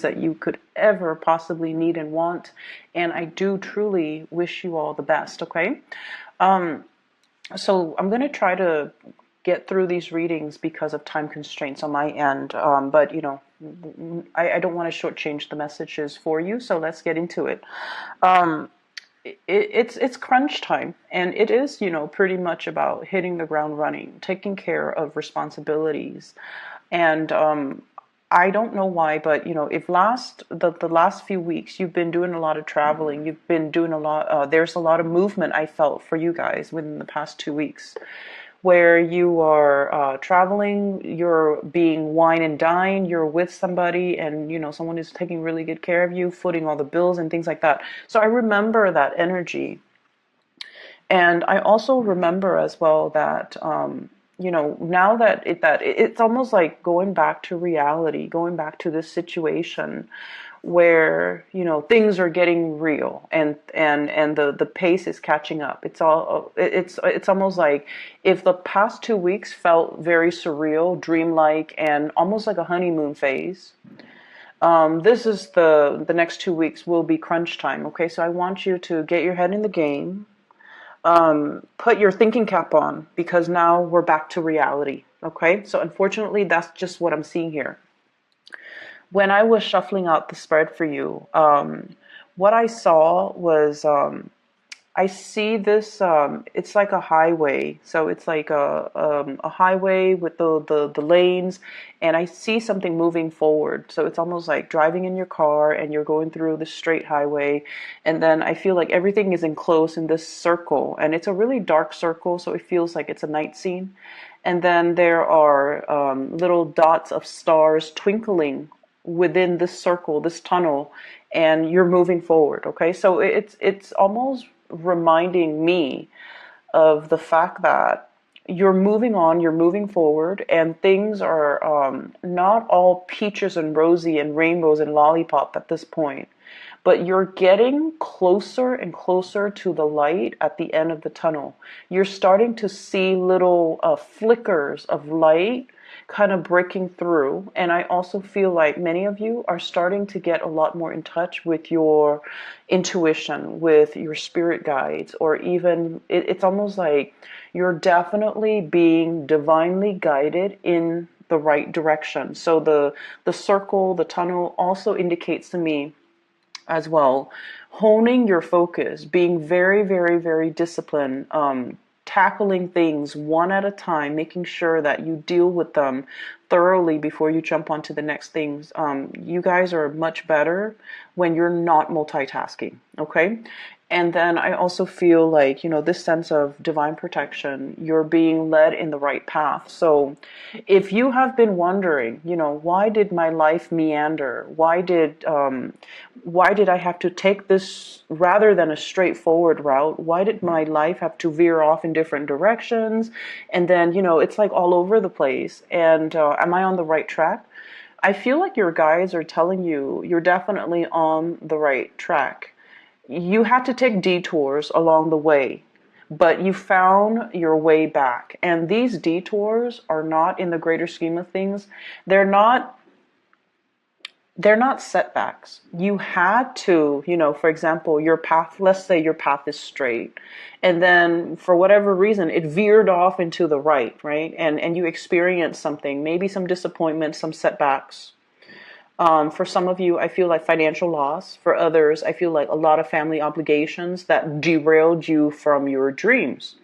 that you could ever possibly need and want. And I do truly wish you all the best, okay? So I'm going to try to get through these readings because of time constraints on my end. But, you know, I don't want to shortchange the messages for you. So let's get into it. It's crunch time, and it is, you know, pretty much about hitting the ground running, taking care of responsibilities. And I don't know why, but you know, if the last few weeks you've been doing a lot of traveling, you've been doing a lot. There's a lot of movement I felt for you guys within the past 2 weeks, where you are traveling, you're being wine and dine, you're with somebody, and you know someone is taking really good care of you, footing all the bills and things like that. So I remember that energy, and I also remember as well that you know, now that it's almost like going back to reality, going back to this situation where, you know, things are getting real, and the pace is catching up. It's almost like if the past 2 weeks felt very surreal, dreamlike, and almost like a honeymoon phase. This is the next 2 weeks will be crunch time. Okay, so I want you to get your head in the game, put your thinking cap on, because now we're back to reality. Okay, so unfortunately, that's just what I'm seeing here. When I was shuffling out the spread for you, what I saw was I see this. It's like a highway, so it's like a highway with the lanes, and I see something moving forward. So it's almost like driving in your car, and you're going through the straight highway, and then I feel like everything is enclosed in this circle, and it's a really dark circle, so it feels like it's a night scene. And then there are little dots of stars twinkling within this circle, this tunnel, and you're moving forward. Okay, so it's almost reminding me of the fact that you're moving on, you're moving forward, and things are not all peaches and rosy and rainbows and lollipop at this point, but you're getting closer and closer to the light at the end of the tunnel. You're starting to see little flickers of light kind of breaking through. And I also feel like many of you are starting to get a lot more in touch with your intuition, with your spirit guides, or even it's almost like you're definitely being divinely guided in the right direction. So the circle, the tunnel also indicates to me as well, honing your focus, being very, very, very disciplined, tackling things one at a time, making sure that you deal with them thoroughly before you jump onto the next things. You guys are much better when you're not multitasking, okay? And then I also feel like, you know, this sense of divine protection, you're being led in the right path. So if you have been wondering, you know, why did my life meander? Why did I have to take this rather than a straightforward route? Why did my life have to veer off in different directions? And then, you know, it's like all over the place. And am I on the right track? I feel like your guides are telling you you're definitely on the right track. You had to take detours along the way, but you found your way back. And these detours are not, in the greater scheme of things, they're not setbacks. You had to, you know, for example, your path, let's say your path is straight, and then for whatever reason it veered off into the right? And you experienced something, maybe some disappointment, some setbacks. For some of you, I feel like financial loss. For others, I feel like a lot of family obligations that derailed you from your dreams.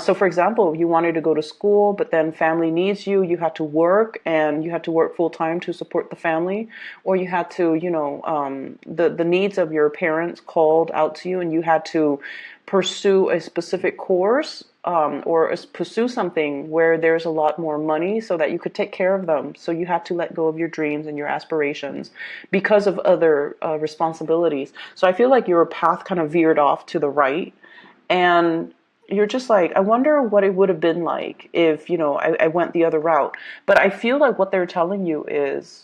So for example, you wanted to go to school, but then family needs you. You had to work, and you had to work full time to support the family, or you had to, you know, the needs of your parents called out to you, and you had to pursue a specific course, or pursue something where there's a lot more money so that you could take care of them. So you had to let go of your dreams and your aspirations because of other responsibilities. So I feel like your path kind of veered off to the right, and you're just like, I wonder what it would have been like if, you know, I went the other route. But I feel like what they're telling you is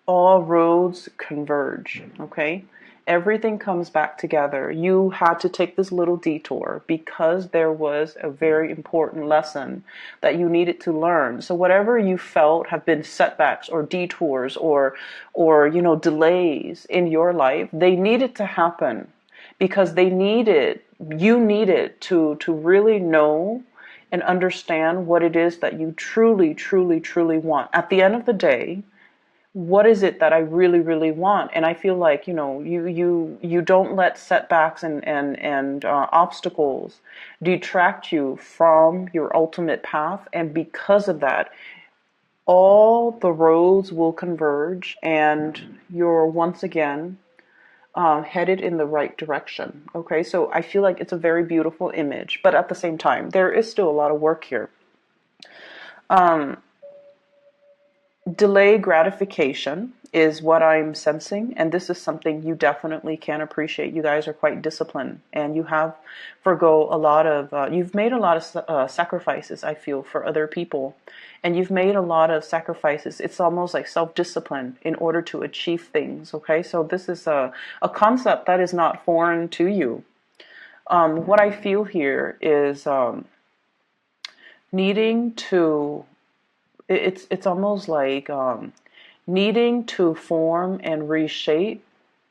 all roads converge, okay? everything comes back together. You had to take this little detour because there was a very important lesson that you needed to learn. So whatever you felt have been setbacks or detours or delays in your life, they needed to happen because you needed to really know and understand what it is that you truly, truly, truly want. At the end of the day, what is it that I really, really want? And I feel like, you don't let setbacks and obstacles detract you from your ultimate path. And because of that, all the roads will converge and you're once again headed in the right direction. Okay, so I feel like it's a very beautiful image, but at the same time, there is still a lot of work here. Delay gratification is what I'm sensing, and this is something you definitely can appreciate. You guys are quite disciplined, and you have you've made a lot of sacrifices, I feel, for other people, and you've made a lot of sacrifices. It's almost like self-discipline in order to achieve things, okay? So this is a concept that is not foreign to you. What I feel here is needing to it's almost like needing to form and reshape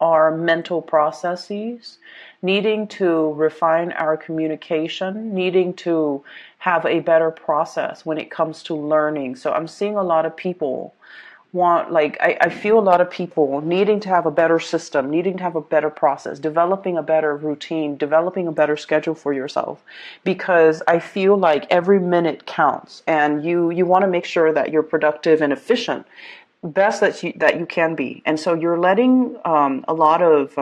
our mental processes, needing to refine our communication, needing to have a better process when it comes to learning. So I'm seeing a lot of people I feel a lot of people needing to have a better system, needing to have a better process, developing a better routine, developing a better schedule for yourself, because I feel like every minute counts and you want to make sure that you're productive and efficient, best that you can be. And so you're letting a lot of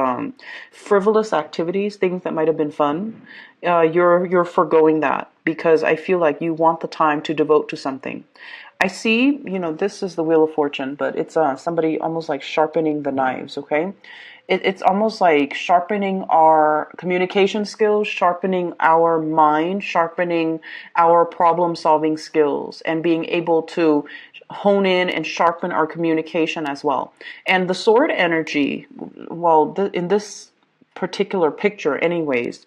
frivolous activities, things that might have been fun, you're foregoing that because I feel like you want the time to devote to something. I see, this is the Wheel of Fortune, but it's somebody almost like sharpening the knives, okay? It's almost like sharpening our communication skills, sharpening our mind, sharpening our problem-solving skills, and being able to hone in and sharpen our communication as well. And the sword energy, well, in this particular picture anyways,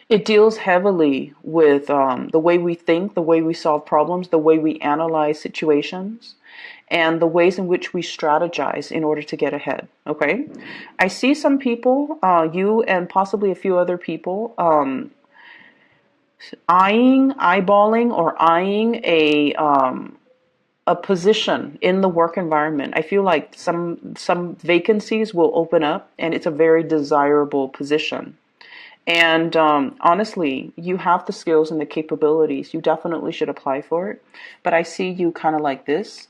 it deals heavily with the way we think, the way we solve problems, the way we analyze situations, and the ways in which we strategize in order to get ahead. Okay? I see some people, you and possibly a few other people, eyeballing or eyeing a position in the work environment. I feel like some vacancies will open up, and it's a very desirable position. And honestly, you have the skills and the capabilities. You definitely should apply for it. But I see you kind of like this.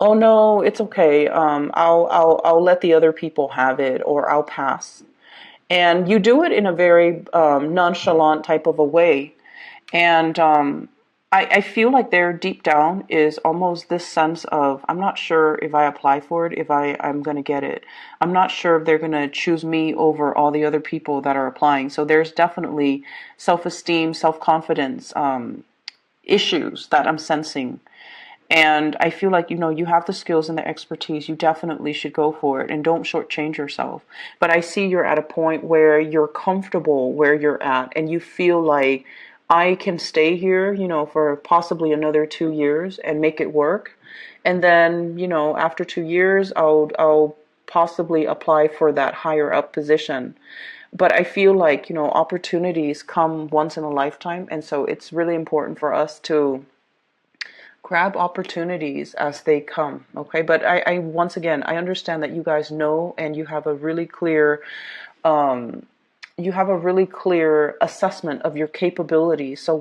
Oh no, it's okay. I'll let the other people have it, or I'll pass. And you do it in a very nonchalant type of a way. And I feel like there deep down is almost this sense of, I'm not sure if I apply for it, if I'm going to get it. I'm not sure if they're going to choose me over all the other people that are applying. So there's definitely self-esteem, self-confidence issues that I'm sensing. And I feel like, you have the skills and the expertise. You definitely should go for it and don't shortchange yourself. But I see you're at a point where you're comfortable where you're at and you feel like I can stay here, for possibly another 2 years and make it work. And then, after 2 years, I'll possibly apply for that higher up position. But I feel like, opportunities come once in a lifetime. And so it's really important for us to grab opportunities as they come. Okay. But I once again, I understand that you guys know, and you have a really clear, assessment of your capabilities. So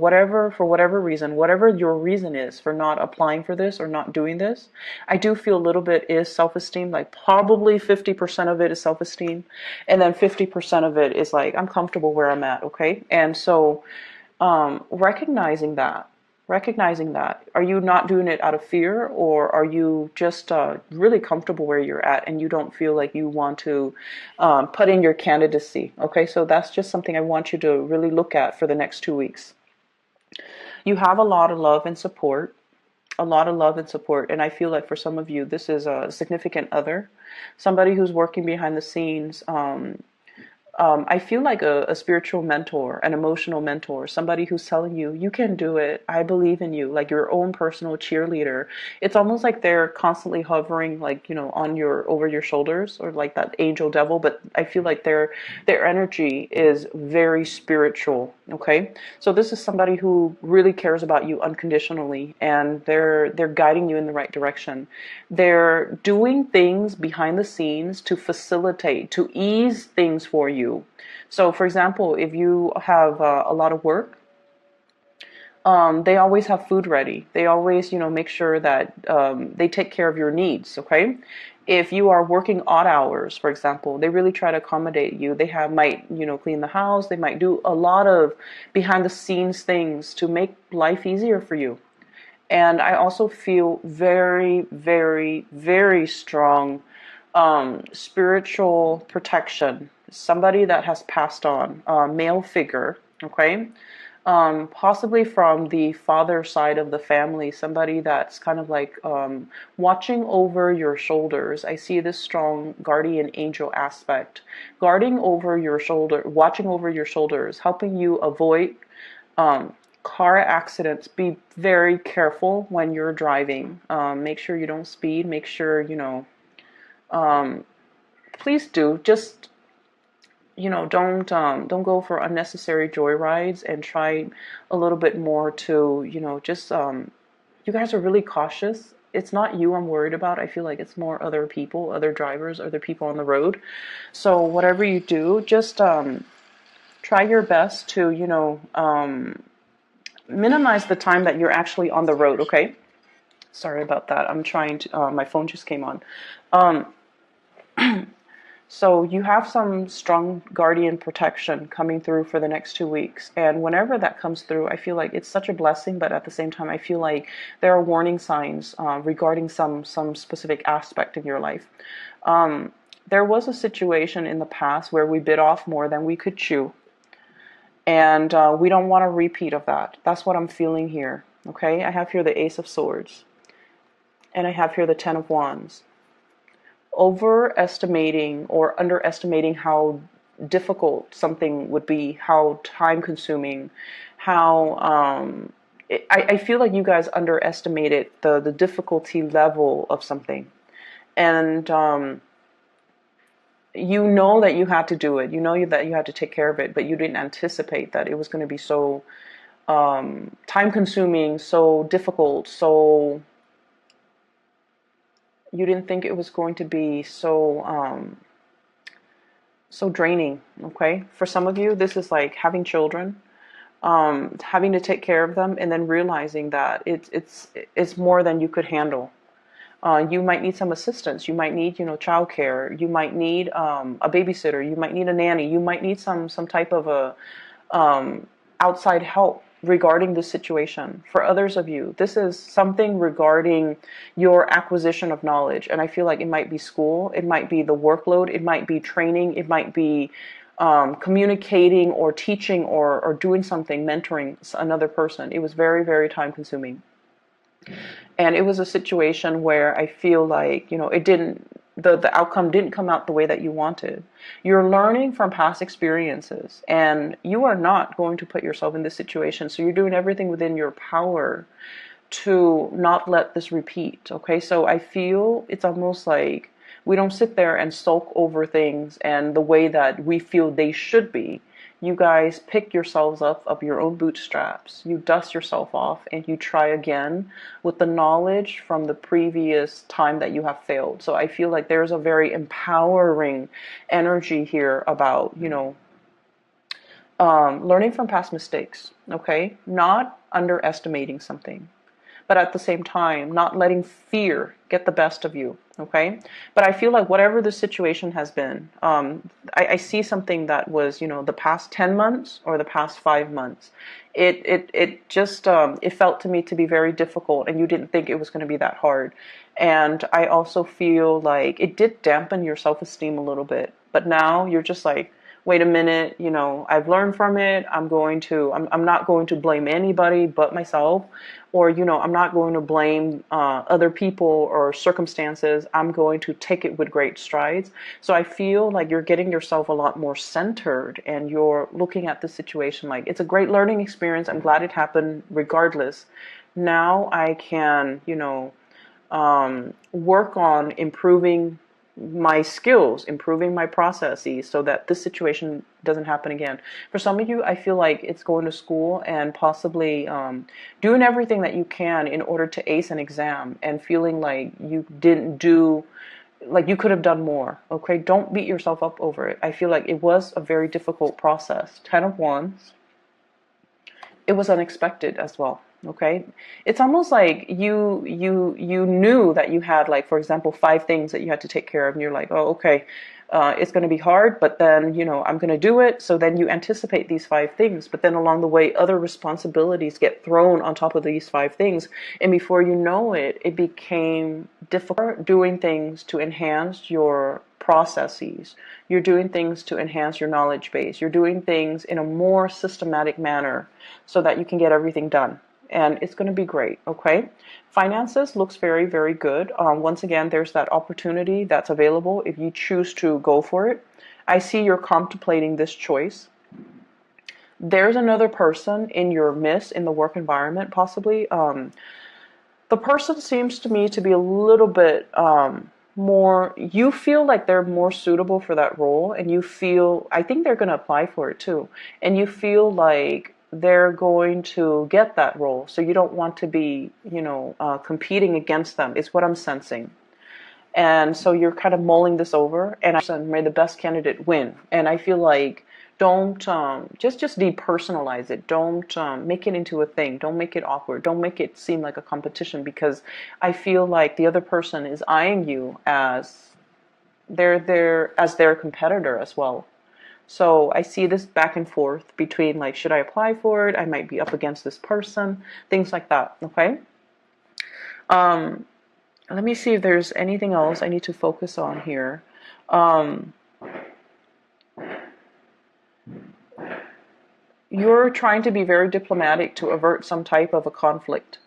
for whatever reason, whatever your reason is for not applying for this or not doing this, I do feel a little bit is self-esteem, like probably 50% of it is self-esteem. And then 50% of it is like, I'm comfortable where I'm at. Okay. And so, recognizing that, are you not doing it out of fear, or are you just really comfortable where you're at and you don't feel like you want to put in your candidacy? Okay, so that's just something I want you to really look at for the next 2 weeks. You have a lot of love and support. a lot of love and support. And I feel like for some of you, this is a significant other, somebody who's working behind the scenes. I feel like a spiritual mentor, an emotional mentor, somebody who's telling you, you can do it. I believe in you, like your own personal cheerleader. It's almost like they're constantly hovering, like, on over your shoulders, or like that angel devil. But I feel like their energy is very spiritual. Okay. So this is somebody who really cares about you unconditionally, and they're guiding you in the right direction. They're doing things behind the scenes to facilitate, to ease things for you. So, for example, if you have a lot of work, they always have food ready. They always, make sure that they take care of your needs. Okay. If you are working odd hours, for example, they really try to accommodate you. They might, clean the house. They might do a lot of behind the scenes things to make life easier for you. And I also feel very, very, very strong spiritual protection. Somebody that has passed on, a male figure, okay? Possibly from the father side of the family, somebody that's kind of like watching over your shoulders. I see this strong guardian angel aspect, guarding over your shoulder, watching over your shoulders, helping you avoid um, car accidents. Be very careful when you're driving. Make sure you don't speed. Make sure, please do just, don't go for unnecessary joyrides, and try a little bit more to, just you guys are really cautious. It's not you I'm worried about. I feel like it's more other people, other drivers, other people on the road. So whatever you do, just try your best to, minimize the time that you're actually on the road, okay? Sorry about that. I'm trying to, my phone just came on. Um, so you have some strong guardian protection coming through for the next 2 weeks. And whenever that comes through, I feel like it's such a blessing, but at the same time, I feel like there are warning signs regarding some specific aspect of your life. There was a situation in the past where we bit off more than we could chew. And we don't want a repeat of that. That's what I'm feeling here. Okay, I have here the Ace of Swords. And I have here the Ten of Wands. Overestimating or underestimating how difficult something would be, how time consuming, how I feel like you guys underestimated the difficulty level of something. And you know that you had to do it. You know that you had to take care of it, but you didn't anticipate that it was going to be so time consuming, so difficult, so you didn't think it was going to be so draining. Okay, for some of you, this is like having children, having to take care of them, and then realizing that it's more than you could handle. You might need some assistance. You might need, childcare. You might need a babysitter. You might need a nanny. You might need some type of a outside help regarding this situation. For others of you, this is something regarding your acquisition of knowledge. And I feel like it might be school. It might be the workload. It might be training. It might be communicating or teaching or doing something, mentoring another person. It was very, very time consuming. And it was a situation where I feel like, the outcome didn't come out the way that you wanted. You're learning from past experiences, and you are not going to put yourself in this situation. So you're doing everything within your power to not let this repeat. Okay. So I feel it's almost like we don't sit there and sulk over things and the way that we feel they should be. You guys pick yourselves up your own bootstraps. You dust yourself off and you try again with the knowledge from the previous time that you have failed. So I feel like there's a very empowering energy here about, learning from past mistakes. Okay. Not underestimating something, but at the same time, not letting fear get the best of you, okay? But I feel like whatever the situation has been, I see something that was, the past 10 months or the past 5 months. It just, it felt to me to be very difficult, and you didn't think it was going to be that hard. And I also feel like it did dampen your self-esteem a little bit. But now you're just like, wait a minute, I've learned from it. I'm not going to blame anybody but myself, or, I'm not going to blame other people or circumstances. I'm going to take it with great strides. So I feel like you're getting yourself a lot more centered, and you're looking at the situation like it's a great learning experience. I'm glad it happened regardless. Now I can, work on improving my skills, improving my processes so that this situation doesn't happen again. For some of you, I feel like it's going to school and possibly doing everything that you can in order to ace an exam, and feeling like you didn't do, like you could have done more. Okay, don't beat yourself up over it. I feel like it was a very difficult process. 10 of Wands. It was unexpected as well. Okay, it's almost like you knew that you had, like, for example, 5 things that you had to take care of, and you're like, oh, okay, it's going to be hard, but then I'm going to do it. So then you anticipate these 5 things, but then along the way other responsibilities get thrown on top of these 5 things, and before you know it, it became difficult. Doing things to enhance your processes, you're doing things to enhance your knowledge base, you're doing things in a more systematic manner so that you can get everything done, and it's going to be great. Okay, finances looks very, very good. Once again, there's that opportunity that's available if you choose to go for it. I see you're contemplating this choice. There's another person in your midst in the work environment, possibly. The person seems to me to be a little bit more, you feel like they're more suitable for that role, and I think they're going to apply for it too, and you feel like they're going to get that role, so you don't want to be, competing against them, is what I'm sensing. And so you're kind of mulling this over, and may the best candidate win. And I feel like, don't just depersonalize it. Don't make it into a thing. Don't make it awkward. Don't make it seem like a competition, because I feel like the other person is eyeing you as their competitor as well. So I see this back and forth between, like, should I apply for it? I might be up against this person, things like that. Okay. Let me see if there's anything else I need to focus on here. You're trying to be very diplomatic to avert some type of a conflict.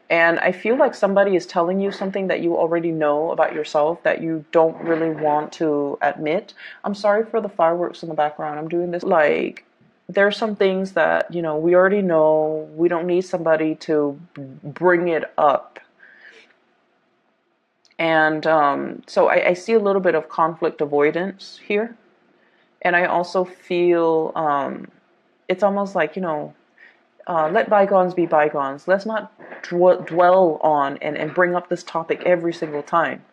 And I feel like somebody is telling you something that you already know about yourself that you don't really want to admit. I'm sorry for the fireworks in the background. I'm doing this like, there's some things that, we already know. We don't need somebody to bring it up. And so I see a little bit of conflict avoidance here. And I also feel it's almost like, let bygones be bygones. Let's not dwell on and bring up this topic every single time.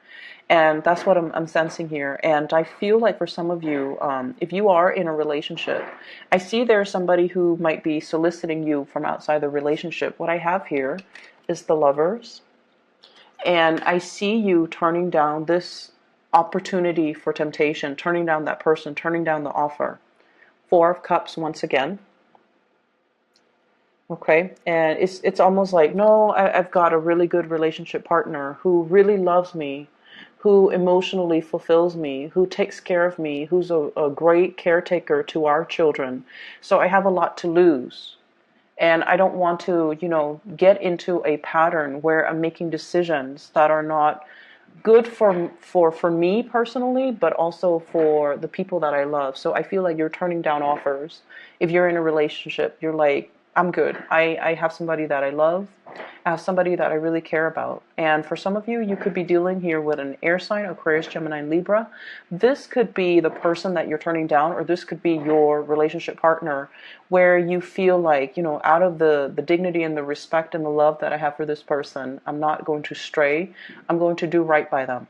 And that's what I'm sensing here. And I feel like for some of you, if you are in a relationship, I see there's somebody who might be soliciting you from outside the relationship. What I have here is the Lovers. And I see you turning down this opportunity for temptation, turning down that person, turning down the offer. 4 of Cups once again. Okay, and it's almost like, no, I've got a really good relationship partner who really loves me, who emotionally fulfills me, who takes care of me, who's a great caretaker to our children. So I have a lot to lose. And I don't want to, get into a pattern where I'm making decisions that are not good for me personally, but also for the people that I love. So I feel like you're turning down offers. If you're in a relationship, you're like, I'm good. I have somebody that I love. I have somebody that I really care about. And for some of you, you could be dealing here with an air sign, Aquarius, Gemini, and Libra. This could be the person that you're turning down, or this could be your relationship partner, where you feel like, out of the dignity and the respect and the love that I have for this person, I'm not going to stray. I'm going to do right by them.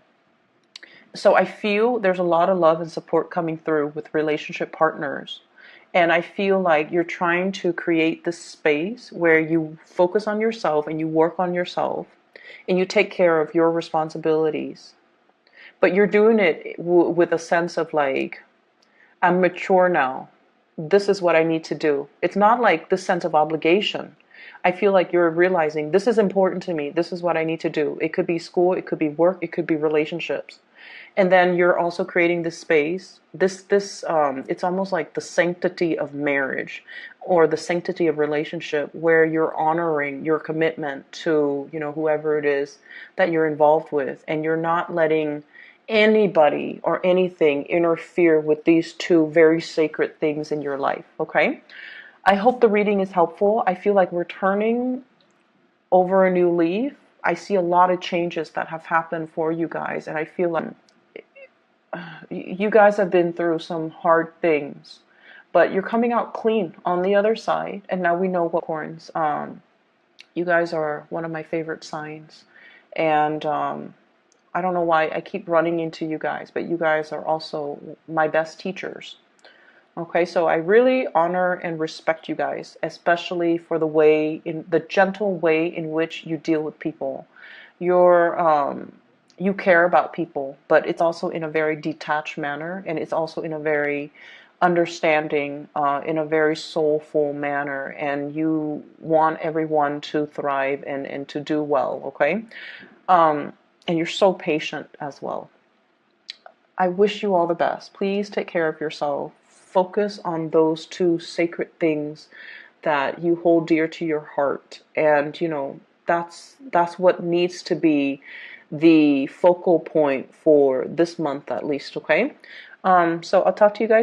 So I feel there's a lot of love and support coming through with relationship partners. And I feel like you're trying to create this space where you focus on yourself and you work on yourself and you take care of your responsibilities. But you're doing it with a sense of like, I'm mature now. This is what I need to do. It's not like this sense of obligation. I feel like you're realizing this is important to me. This is what I need to do. It could be school, it could be work, it could be relationships. And then you're also creating this space, it's almost like the sanctity of marriage or the sanctity of relationship, where you're honoring your commitment to, whoever it is that you're involved with, and you're not letting anybody or anything interfere with these two very sacred things in your life. Okay, I hope the reading is helpful. I feel like we're turning over a new leaf. I see a lot of changes that have happened for you guys, and I feel like you guys have been through some hard things, but you're coming out clean on the other side. And now we know what Capricorns. You guys are one of my favorite signs, and I don't know why I keep running into you guys, but you guys are also my best teachers. Okay, so I really honor and respect you guys, especially for the gentle way in which you deal with people. You care about people, but it's also in a very detached manner, and it's also in a very understanding, in a very soulful manner, and you want everyone to thrive and to do well, okay? And you're so patient as well. I wish you all the best. Please take care of yourself. Focus on those two sacred things that you hold dear to your heart. And, that's what needs to be the focal point for this month at least, okay? So I'll talk to you guys